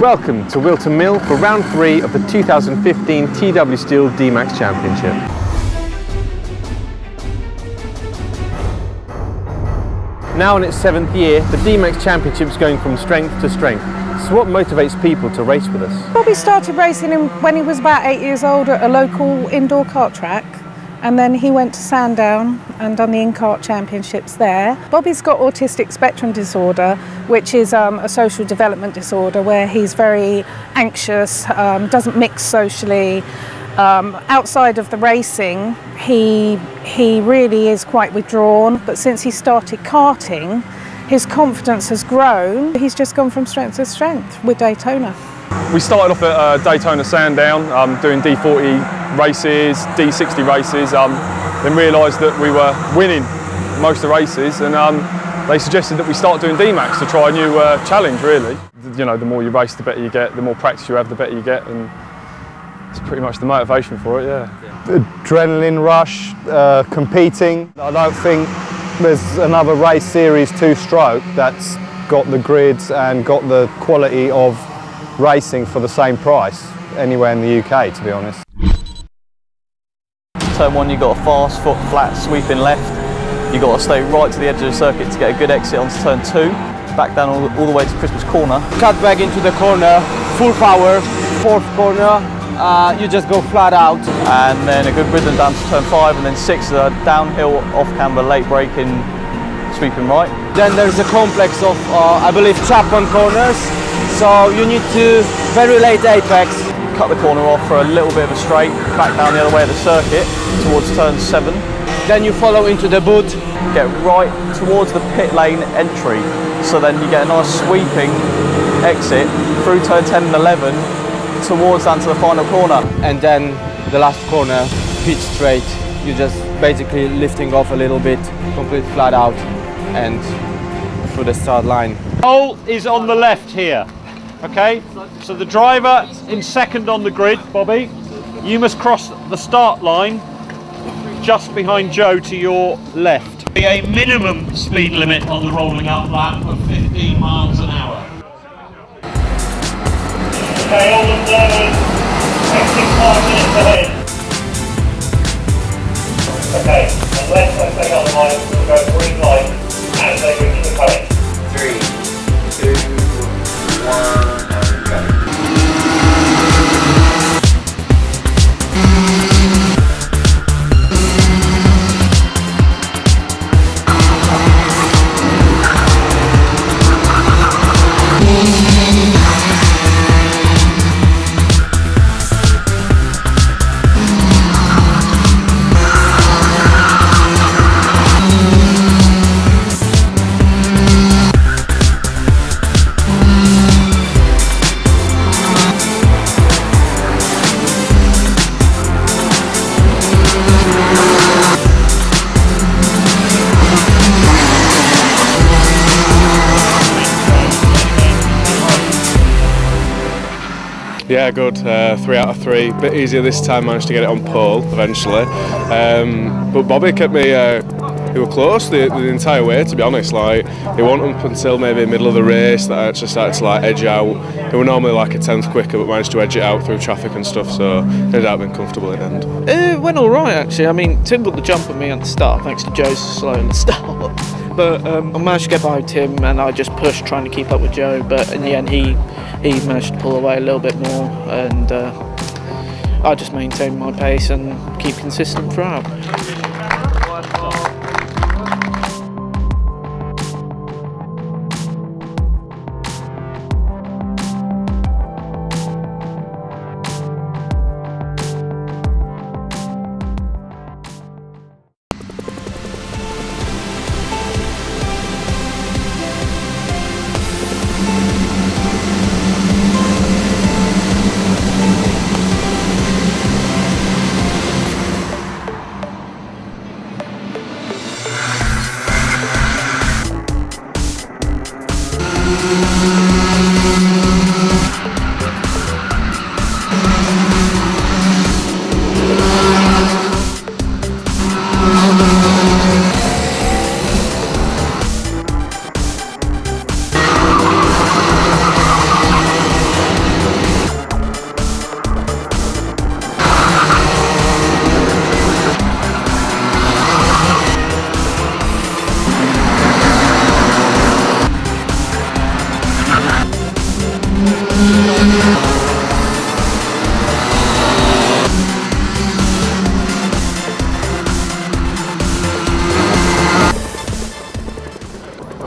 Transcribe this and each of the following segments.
Welcome to Wilton Mill for round 3 of the 2015 TW Steel Dmax Championship. Now in its 7th year, the Dmax Championship is going from strength to strength. So what motivates people to race with us? Bobby started racing when he was about 8 years old at a local indoor kart track. And then he went to Sandown and done the in-kart championships there. Bobby's got autistic spectrum disorder, which is a social development disorder where he's very anxious, doesn't mix socially. Outside of the racing, he really is quite withdrawn. But since he started karting, his confidence has grown. He's just gone from strength to strength with Daytona. We started off at Daytona Sandown, doing D40 races, D60 races, then realised that we were winning most of the races, and they suggested that we start doing Dmax to try a new challenge, really. You know, the more you race, the better you get, the more practice you have, the better you get, and it's pretty much the motivation for it, yeah. The adrenaline rush, competing. I don't think there's another race series two-stroke that's got the grids and got the quality of racing for the same price anywhere in the UK, to be honest. Turn 1, you've got a fast foot flat sweeping left. You've got to stay right to the edge of the circuit to get a good exit onto turn 2. Back down all the way to Christmas corner. Cut back into the corner, full power. 4th corner, you just go flat out. And then a good rhythm down to turn 5, and then 6 downhill off camber late braking, sweeping right. Then there's a complex of, I believe, trap-on corners. So you need to, very late apex. Cut the corner off for a little bit of a straight, back down the other way of the circuit towards turn 7. Then you follow into the boot. Get right towards the pit lane entry. So then you get a nice sweeping exit through turn 10 and 11 towards down to the final corner. And then the last corner, pitch straight. You're just basically lifting off a little bit, complete flat out and through the start line. Pole is on the left here. Okay, so the driver in 2nd on the grid, Bobby, you must cross the start line just behind Joe to your left. A minimum speed limit on the rolling up lap of 15 miles an hour. Okay, all observers, exit 5 minutes ahead. Okay, unless I say otherwise, we'll go green light as they reach the cone. 3, 2, 1. Yeah, good. 3 out of 3. Bit easier this time, managed to get it on pole eventually. But Bobby kept me, he were close the entire way, to be honest. Like, he wasn't up until maybe the middle of the race that I actually started to like edge out. He were normally like a 10th quicker, but managed to edge it out through traffic and stuff, so ended up being comfortable in the end. It went alright actually. I mean, Tim put the jump on me at the start, thanks to Joe's slowing the start. But I managed to get behind Tim and I just pushed trying to keep up with Joe, but in the end he managed to pull away a little bit more, and I just maintained my pace and keep consistent throughout.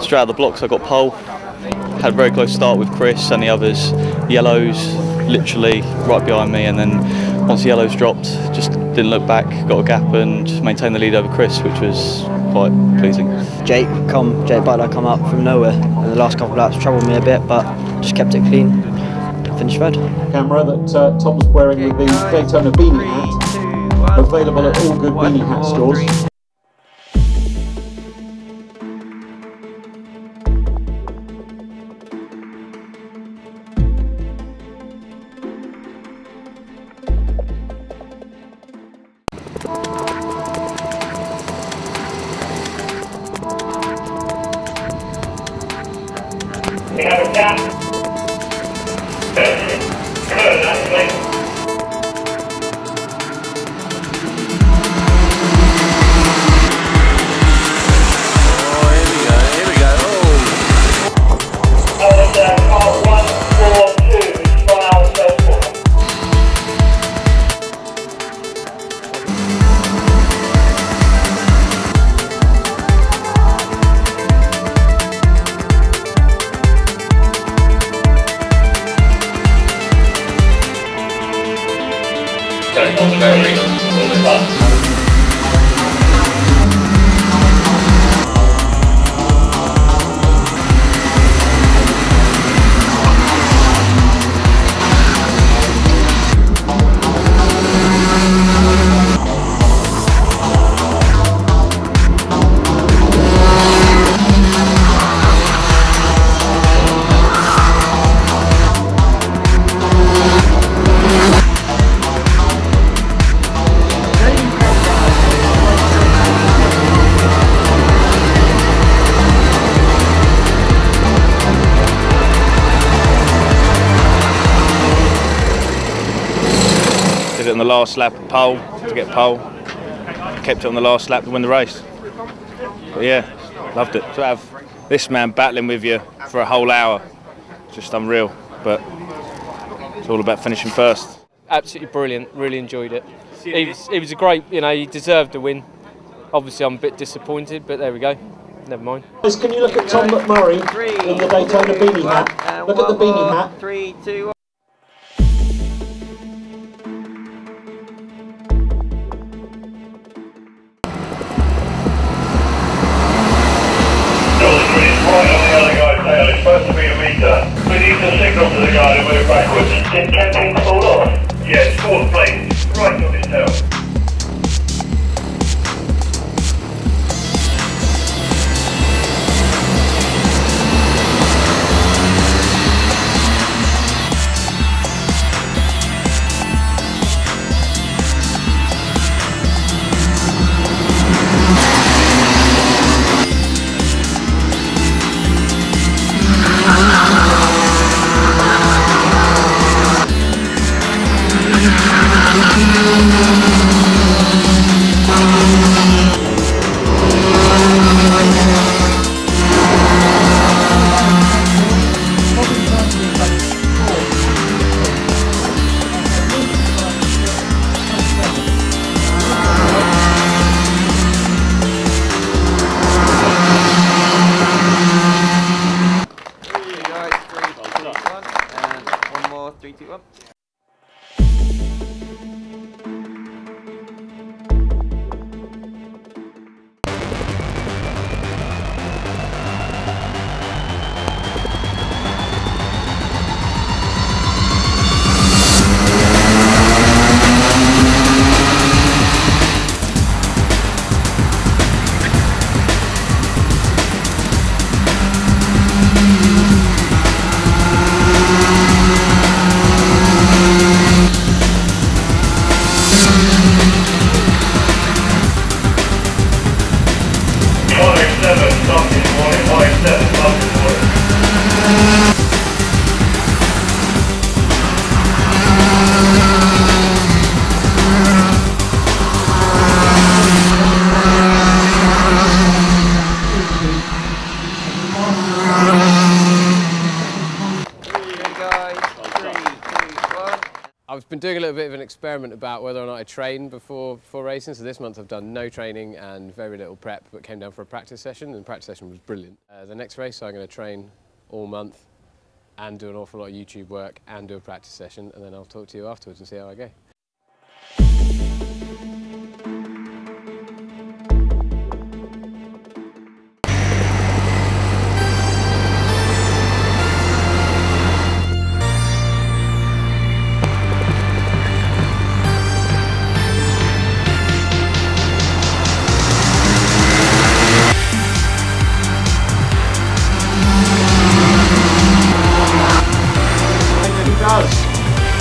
straight out of the blocks I got pole. Had a very close start with Chris and the others. Yellows literally right behind me, and then once the yellows dropped, just didn't look back, got a gap and maintained the lead over Chris, which was quite pleasing. Jake Butler come up from nowhere, and the last couple of laps troubled me a bit, but just kept it clean, finished third. Camera that Tom's wearing with the Daytona beanie hat, available at all good beanie hat stores. We have a gap. Good, actually. Did it on the last lap of pole to get pole. Kept it on the last lap to win the race. But yeah, loved it. To have this man battling with you for a whole hour, just unreal. But it's all about finishing first. Absolutely brilliant. Really enjoyed it. It was a great. You know, he deserved the win. Obviously, I'm a bit disappointed, but there we go. Never mind. Can you look at Tom McMurray in the Daytona beanie hat? Look at the beanie hat. 3, 2, 1. It's supposed to be a meter. We need to signal to the guy that we're backwards. Did Camping fall off? Yes, fourth place. Right on his tail. We'll be right back. been doing a little bit of an experiment about whether or not I train before racing. So this month I've done no training and very little prep, but came down for a practice session, and the practice session was brilliant. The next race I'm going to train all month and do an awful lot of YouTube work and do a practice session, and then I'll talk to you afterwards and see how I go.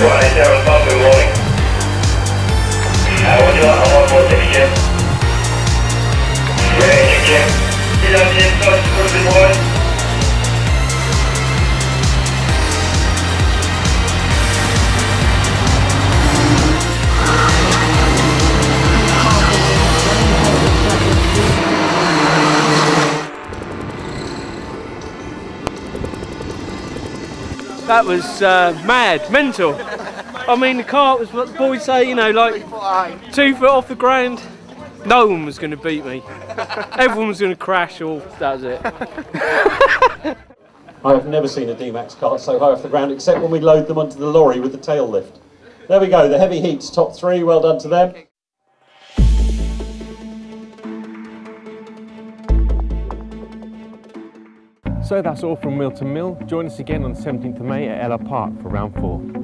Right, Darren, good morning. Would you like a 146, Jim? Yeah, Jim. You know, Jim, so it's a bit wide. That was mad, mental. I mean, the kart was what the boys say, you know, like 2 foot off the ground. No one was going to beat me. Everyone was going to crash, or that was it. I have never seen a Dmax kart so high off the ground, except when we load them onto the lorry with the tail lift. There we go, the heavy heats, top 3, well done to them. So that's all from Mill to Mill. Join us again on 17th of May at Ella Park for round 4.